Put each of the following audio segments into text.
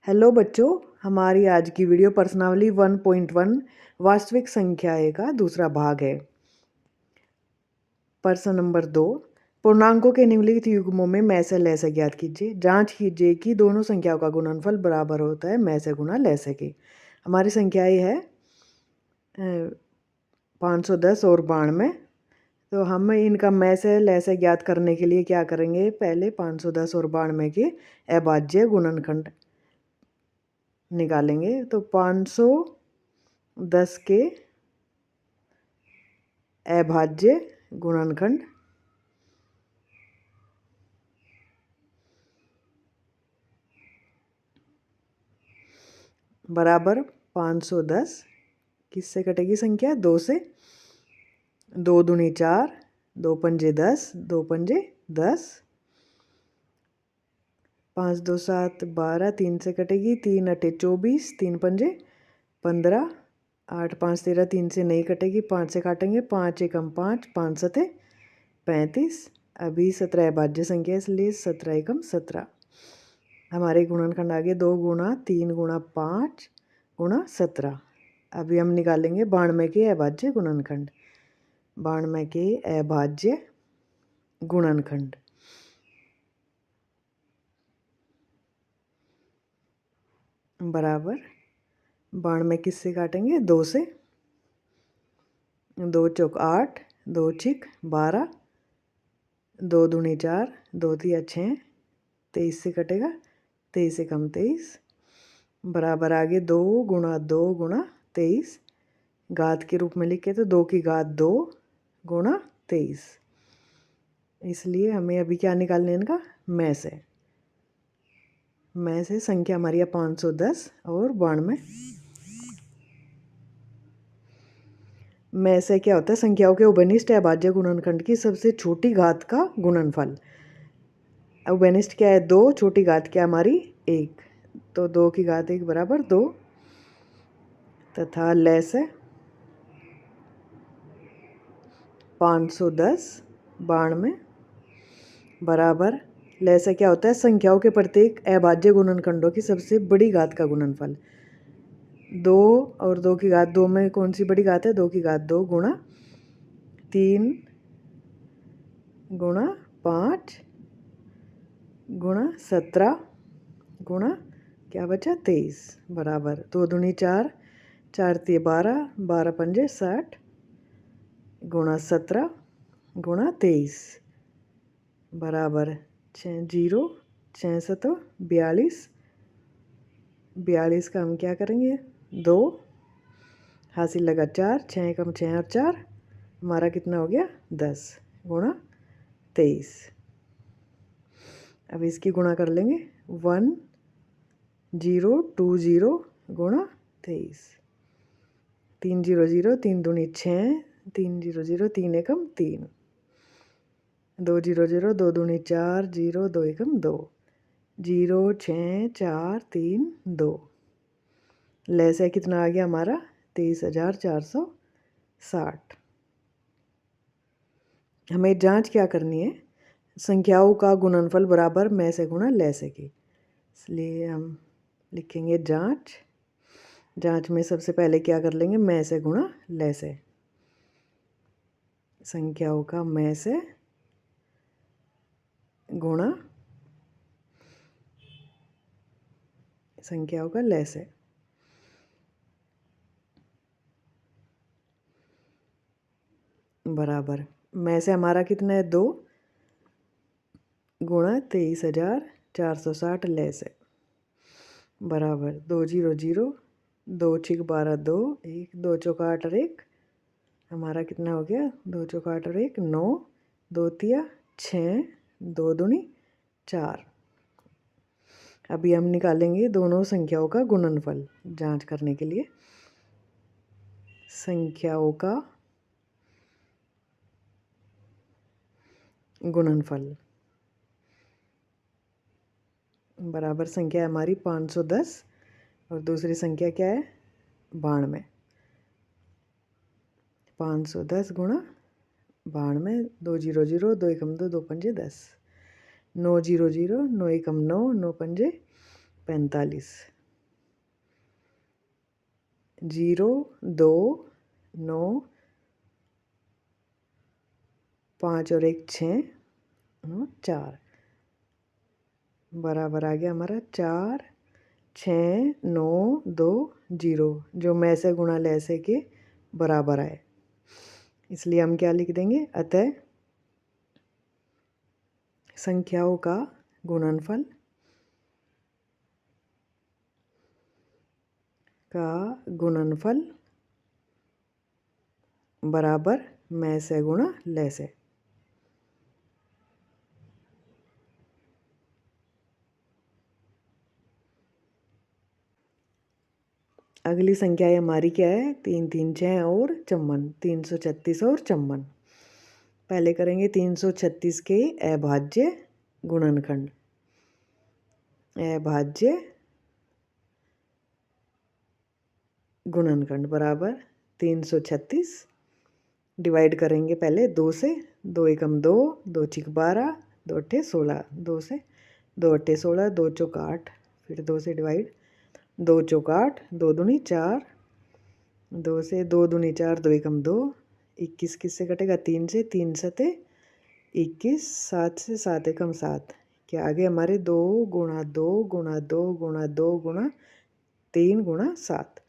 Hello बच्चों, हमारी आज की वीडियो प्रश्नावली 1.1 वास्तविक संख्याएं का दूसरा भाग है। प्रश्न नंबर 2, पूर्णांकों के निम्नलिखित युग्मों में में से लय से ज्ञात कीजिए। जांच कीजिए कि दोनों संख्याओं का गुणनफल बराबर होता है में से गुणा लय से के। हमारी संख्याएं है 510 और 92। तो हम इनका में से लय से ज्ञात करने के लिए क्या करेंगे, पहले 510 और 92 के अभाज्य गुणनखंड निकालेंगे। तो 510 के अभाज्य गुणनखंड बराबर 510 किससे कटेगी संख्या, 2 से। 2 दूनी 4, 2 पंजे 10, 2 पंजे 10, 5 2 7 12, 3 से कटेगी, 3 अटे 24, 3 पंजे 15, 8 5 13, 3 से नहीं कटेगी, 5 से काटेंगे, 5 एकम 5, 5 सते 35। अभी 17 अभाज्य संख्या इसलिए 17 एकम 17। हमारे गुणनखंड आ गए 2 गुणा 3 गुणा 5 गुणा 17। अभी हम निकालेंगे 92 के अभाज्य गुणनखंड। 92 के अभाज्य गुणनखंड बराबर 92 किससे काटेंगे, 2 से। 2 चौक 8, 2 छिक 12, 2 दूनी 4, 2 तिया 6, 23 से कटेगा, 23 एकम 23 बराबर आगे 2 गुणा 2 गुणा 23। घात के रूप में लिखे तो 2 की घात 2 गुणा 23। इसलिए हमें अभी क्या निकालने इनका, में से। में से संख्या हमारी है 510 और 92। में से क्या होता है, संख्याओं के उभयनिष्ठ अभाज्य गुणनखंड की सबसे छोटी घात का गुणनफल। उभयनिष्ठ क्या है, 2, छोटी घात क्या हमारी 1, तो 2 की घात 1 बराबर 2 तथा लय से 510 92 बराबर लय से क्या होता है, संख्याओं के प्रत्येक अभाज्य गुणनखंडों की सबसे बड़ी घात का गुणनफल। 2 और 2 की घात 2 में कौन सी बड़ी घात है, 2 की घात 2 गुणा 3 गुणा 5 गुणा 17 गुणा क्या बचा 23 बराबर 2 दूनी 4, 4 तिये 12, 12 पंजे 60 गुणा 17 गुणा 23 बराबर 6 0 6 सतो 42। 42 का हम क्या करेंगे, 2 हासिल लगा 4, 6 कम 6 और 4 हमारा कितना हो गया 10 गुणा 23। अब इसकी गुणा कर लेंगे 1 0 2 0 गुणा 23। 3 0 0, 3 दूनी 6, 3 0 0, 3 एकम 3, 2 0 0, 2 दूनी 4 0, 2 एकम 2, 0 6 4 3 2। लय से कितना आ गया हमारा 23,460। हमें जांच क्या करनी है, संख्याओं का गुणनफल बराबर में से गुणा लय से की। इसलिए हम लिखेंगे जांच। जांच में सबसे पहले क्या कर लेंगे, में से गुणा लय से। संख्याओं का में से गुणा संख्याओं का लय से बराबर में से हमारा कितना है 2 गुणा 23,460 लय से बराबर 2 0 0, 2 छिक 12 2, 1 2 चौक 8 और 1 हमारा कितना हो गया, 2 चौक 8 और 1 9, 2 तिया 6, 2 दूनी 4। अभी हम निकालेंगे दोनों संख्याओं का गुणनफल जांच करने के लिए। संख्याओं का गुणनफल बराबर संख्या है हमारी 510 और दूसरी संख्या क्या है 92। 510 गुणा 92, 2 0 0, 2 एकम 2, 2 पंजे 10, 9 0 0, 9 एकम 9, 9 पंजे 45 0 2 9 5 और 1 6 4 बराबर आ गया हमारा 4 6 9 2 0 जो मैं से गुणा लैसे के बराबर है। इसलिए हम क्या लिख देंगे, अतः संख्याओं का गुणनफल बराबर मैं से गुणा ले से। अगली संख्या हमारी क्या है, 3 3 6 और 54, 336 और 54। पहले करेंगे 336 के अभाज्य गुणनखंड। अभाज्य गुणनखंड बराबर 336 डिवाइड करेंगे पहले 2 से, 2 एकम 2, 2 छिक 12, 2 अट्ठे 16, 2 से 2 अट्ठे 16, 2 चौक 8, फिर 2 से डिवाइड, 2 चौक 8, 2 दूनी 4, 2 से 2 दूनी 4, 2 एकम 2, 21 किससे कटेगा, 3 से, 3 सते 21, 7 से 7 एकम 7, क्या आगे हमारे 2 गुणा 2 गुणा 2 गुणा 2 गुणा 3 गुणा 7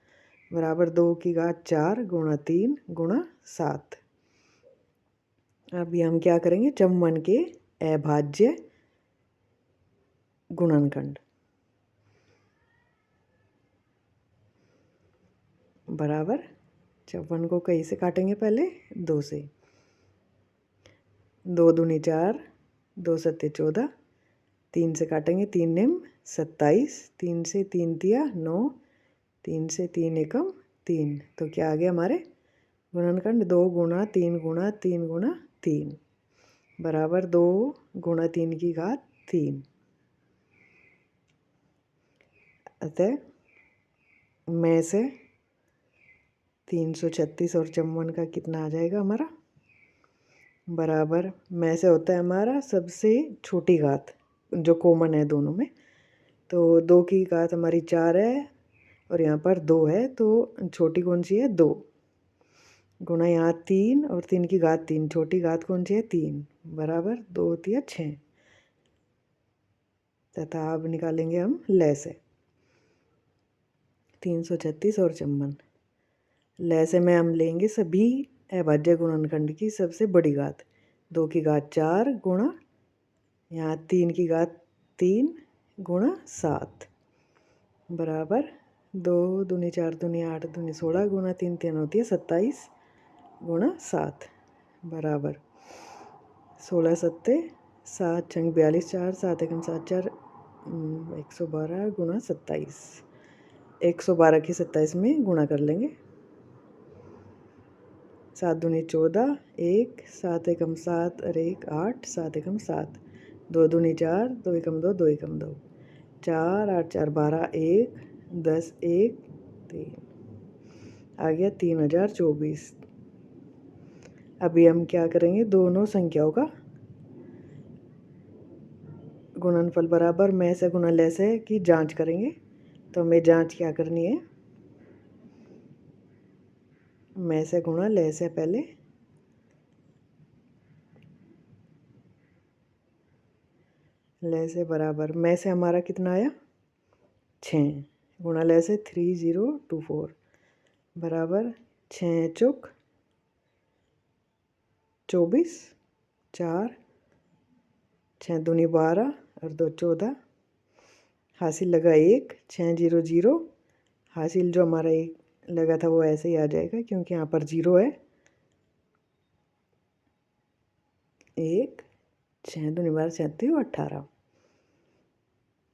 बराबर 2 की घात 4 गुणा 3 गुणा 7। अभी हम क्या करेंगे, 54 के अभाज्य गुणनखंड बराबर 54 को कहीं से काटेंगे, पहले 2 से, 2 दूनी 4, 2 सत्ते 14, 3 से काटेंगे, 3 निम 27, 3 से 3 तिया 9, 3 से 3 एकम 3, तो क्या आ गया हमारे गुणनखंड 2 गुणा 3 गुणा 3 गुणा 3 बराबर 2 गुणा 3 की घात 3। अतः में से 336 और 54 का कितना आ जाएगा हमारा, बराबर में से होता है हमारा सबसे छोटी घात जो कॉमन है दोनों में, तो 2 की घात हमारी 4 है और यहाँ पर 2 है, तो छोटी कौन सी है, 2 गुणा यहाँ 3 और 3 की घात 3, छोटी घात कौन सी है, 3 बराबर 2 तिया 6 तथा अब निकालेंगे हम ले से 336 और 54। ले से में हम लेंगे सभी अभाज्य गुणनखंड की सबसे बड़ी घात, 2 की घात 4 गुणा यहाँ 3 की घात 3 गुणा 7 बराबर 2 दूनी 4 दूनी 8 दूनी 16 गुणा 3 3 होती है 27 गुणा 7 बराबर 16 सत्ते 7 छंग 42, 4 7 एकम 7 4 112 गुणा 27, 112 की 27 में गुणा कर लेंगे, 7 दूनी 14, 1 7 एकम 7 और 1 8, 7 एकम 7, 2 दूनी 4, 2 एकम 2, 2 एकम 2, 4 8 4 12, 1 10 1 3 आ गया 3024। अभी हम क्या करेंगे, दोनों संख्याओं का गुणनफल बराबर में से गुणा ले से की जांच करेंगे। तो हमें जांच क्या करनी है, में से गुणा ले से, पहले ले से बराबर में से हमारा कितना आया 6 गुणा ले से 3024 बराबर 6 चौक 24, 4 6 दूनी 12 और 2 14, हासिल लगा 1 6 0 0, हासिल जो हमारा 1 लगा था वो ऐसे ही आ जाएगा क्योंकि यहाँ पर 0 है। 1 6 दूनी 12 36 और 18।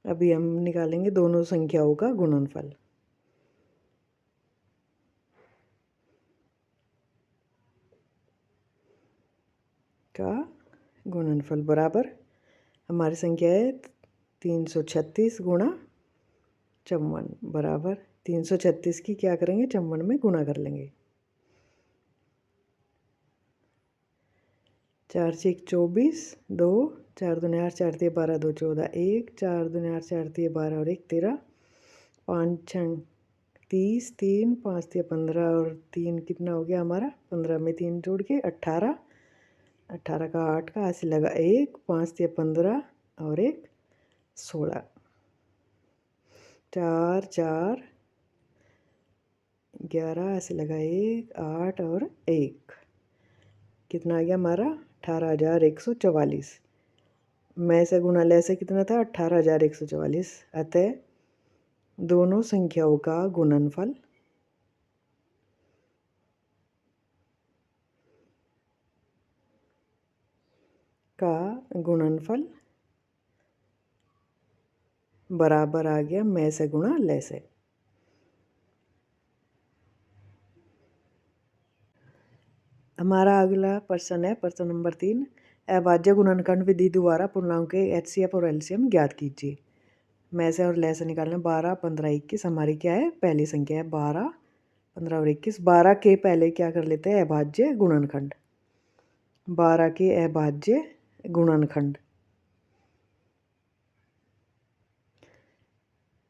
अभी हम निकालेंगे दोनों संख्याओं का गुणनफल। का गुणनफल बराबर हमारी संख्या है 336 गुणा 54 बराबर 336 की क्या करेंगे 54 में गुणा कर लेंगे। 4 6 24, 2 4 दूनी 8 4 3 12 2 14, 1 4 दूनी 8 4 3 12 और 1 13, 5 6 30, 3, 5 तिया 15 और 3 कितना हो गया हमारा, 15 में 3 जोड़ के 18, 18 का 8 का ऐसे लगा 1, 5 तिया 15 और 1 16, 4 4 11 ऐसे लगा 1 8 और 1 कितना आ गया हमारा 18,144। मैं से गुना ले से कितना था 18,144। अतः दोनों संख्याओं का गुणनफल बराबर आ गया मैं से गुणा ले से। हमारा अगला प्रश्न है प्रश्न नंबर 3। अभाज्य गुणनखंड विधि द्वारा पूर्णांक के एचसीएफ और एलसीएम ज्ञात कीजिए। मैं से और ले से निकालना 12, 15, 21 हमारी क्या है पहली संख्या है 12, 15 और 21। 12 के पहले क्या कर लेते हैं अभाज्य गुणनखंड। 12 के अभाज्य गुणनखंड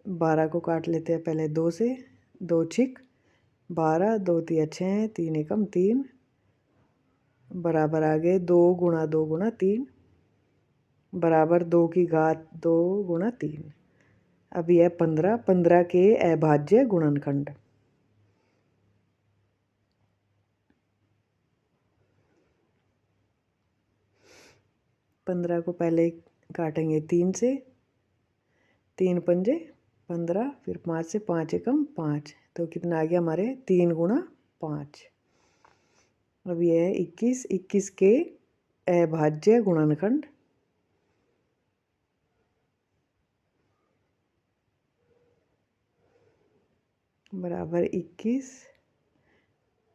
12 को काट लेते हैं पहले 2 से, 2 छिक 12, 2 तिया 6, 3 एकम 3 बराबर आ गए 2 गुणा 2 गुणा 3 बराबर 2 की घात 2 गुणा 3। अब यह 15, 15 के अभाज्य गुणनखंड। 15 को पहले काटेंगे 3 से, 3 पंजे 15, फिर 5 से, 5 एकम 5 तो कितना आ गया हमारे 3 गुणा 5। अब यह है 21, 21 के अभाज्य गुणनखंड। बराबर 21,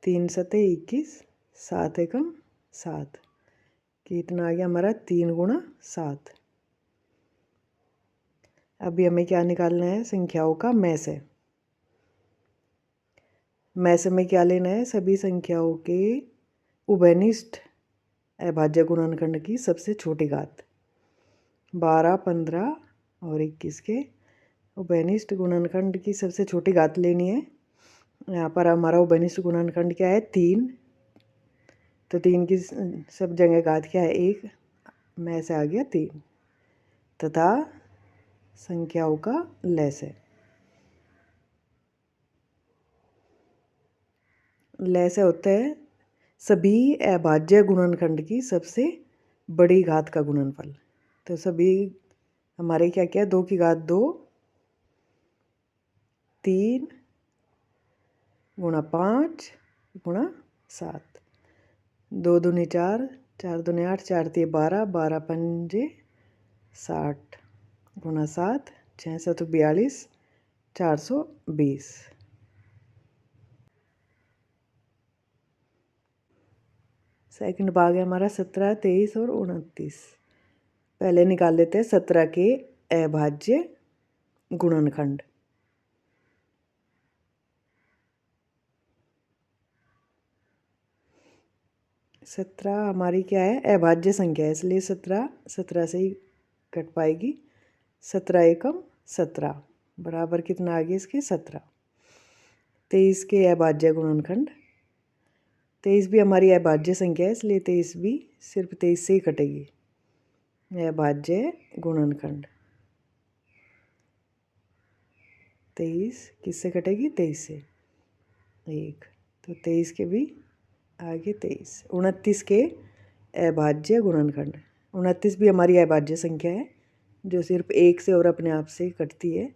3 सते 21, 7 एकम 7 कितना आ गया हमारा 3 गुणा 7। अभी हमें क्या निकालना है संख्याओं का मैं से। मैं से में क्या लेना है सभी संख्याओं के उभयनिष्ठ अभाज्य गुणनखंड की सबसे छोटी घात। 12, 15 और 21 के उभयनिष्ठ गुणनखंड की सबसे छोटी घात लेनी है। यहाँ पर हमारा उभयनिष्ठ गुणनखंड क्या है 3, तो 3 की सब जगह घात क्या है 1, में से आ गया 3 तथा संख्याओं का लय से होता है सभी अभाज्य गुणनखंड की सबसे बड़ी घात का गुणनफल। तो सभी हमारे क्या क्या 2 की घात 2, 3 गुणा 5 गुणा 7, 2 दूनी 4, 4 दूनी 8, 4 तिये 12, 12 पंजे 60 गुणा 7, 6 7 42, 420। सेकंड भाग है हमारा 17, 23 और 29। पहले निकाल लेते हैं 17 के अभाज्य गुणनखंड। 17 हमारी क्या है अभाज्य संख्या है इसलिए 17 से ही कट पाएगी। 17 एकम 17 बराबर कितना आ गया इसके 17। 23 के अभाज्य गुणनखंड। 23 भी हमारी अभाज्य संख्या है इसलिए 23 भी सिर्फ 23 से ही कटेगी। अभाज्य गुणनखंड 23 किससे कटेगी 23 से 1, तो 23 के भी आगे 23। 29 के अभाज्य गुणनखंड। 29 भी हमारी अभाज्य संख्या है जो सिर्फ 1 से और अपने आप से कटती है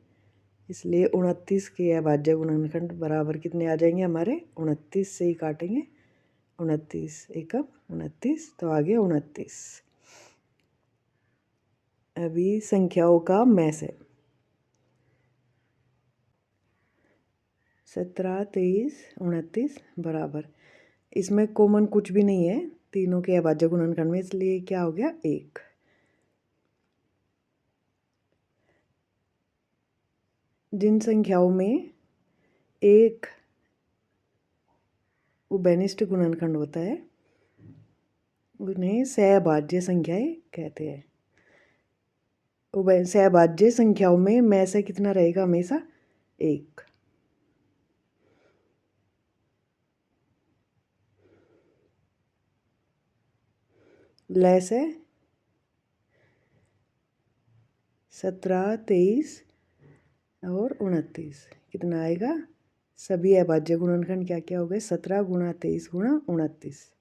इसलिए 29 के अभाज्य गुणनखंड बराबर कितने आ जाएंगे हमारे 29 से ही काटेंगे 29 एकम 29 तो आगे 29। अभी संख्याओं का मैं से 17, 23, 29 बराबर इसमें कॉमन कुछ भी नहीं है तीनों के अभाज्य गुणनखंड में इसलिए क्या हो गया 1। जिन संख्याओं में एक उभयनिष्ठ गुणनखंड होता है उन्हें सहभाज्य संख्याएं कहते हैं। सहभाज्य संख्याओं में से कितना रहेगा हमेशा 1। ल से 17, 23 और 29 कितना आएगा। सभी अभाज्य गुणनखंड क्या क्या हो गए, 17 गुणा 23 गुणा 29।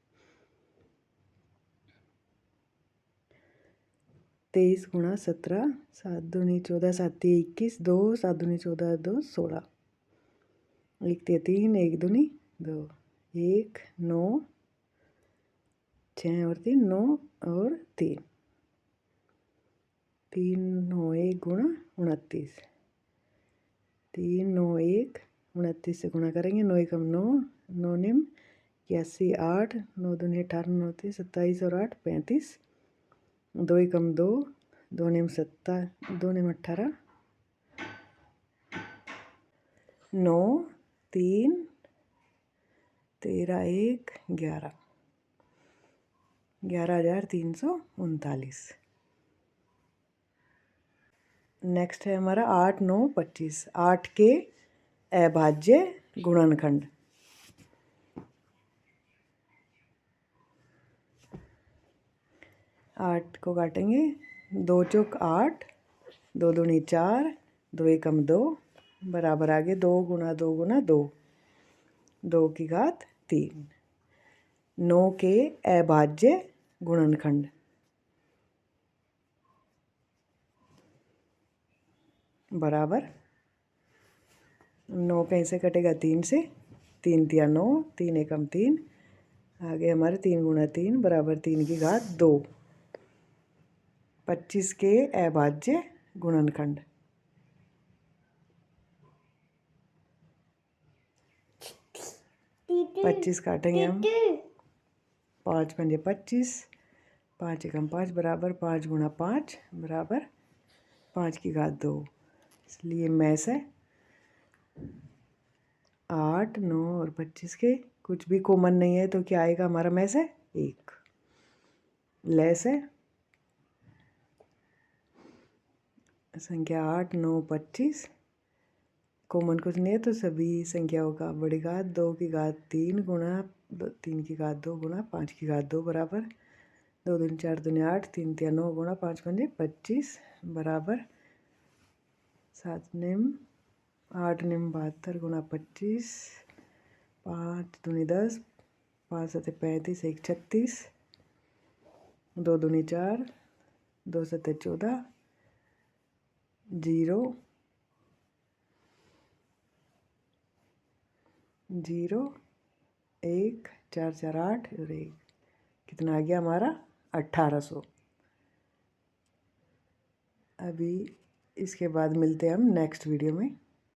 23 गुणा 17, 7 दूनी 14, 7 तिया 21, 2 7 दूनी 14, 2 16, 1 तिया 3, 1 दूनी 2, 1 9 6 और 3 9 और 3, 3 9 1 गुणा 29, 3 9 1 29 से गुणा करेंगे, 9 एकम 9, 9 निम 81, 8 9 दूनी 18, 9 3 27 और 8 35, 2 एकम 2, 2 निम 7, 2 निम 18, 9 3 13 1 11, 11,339। नेक्स्ट है हमारा 8 9 25, 8 के अभाज्य गुणनखंड। 8 को काटेंगे, 2 चौक 8, 2 दूनी 4, 2 एकम 2 बराबर आगे 2 गुणा 2 गुणा 2, 2 की घात 3। 9 के अभाज्य गुणनखंड। बराबर 9 कहीं से कटेगा 3 से, 3 तिया 9, 3 एकम 3, आगे हमारे 3 गुणा 3 बराबर 3 की घात 2। 25 के अभाज्य गुणनखंड। 25 काटेंगे हम, 5 पंजे 25, 5 एकम 5 बराबर 5 गुणा 5 बराबर 5 की घात 2। इसलिए में से 8 9 और 25 के कुछ भी कॉमन नहीं है तो क्या आएगा हमारा में से 1। ले से संख्या 8 9 25 कॉमन कुछ नहीं है तो सभी संख्याओं का बड़ी घात 2 की घात 3 गुणा 3 की घात 2 गुणा 5 की घात 2 बराबर 2 दूनी 4 दूनी 8, 3 तिया 9 गुणा 5 पंजे 25 बराबर 7 निम 8 निम 72 गुणा 25, 5 दूनी 10, 5 सते 35, 1 36, 2 दूनी 4, 2 सते 14, 0 0 1 4 4 8 और 1 कितना आ गया हमारा 1800। अभी इसके बाद मिलते हैं हम नेक्स्ट वीडियो में।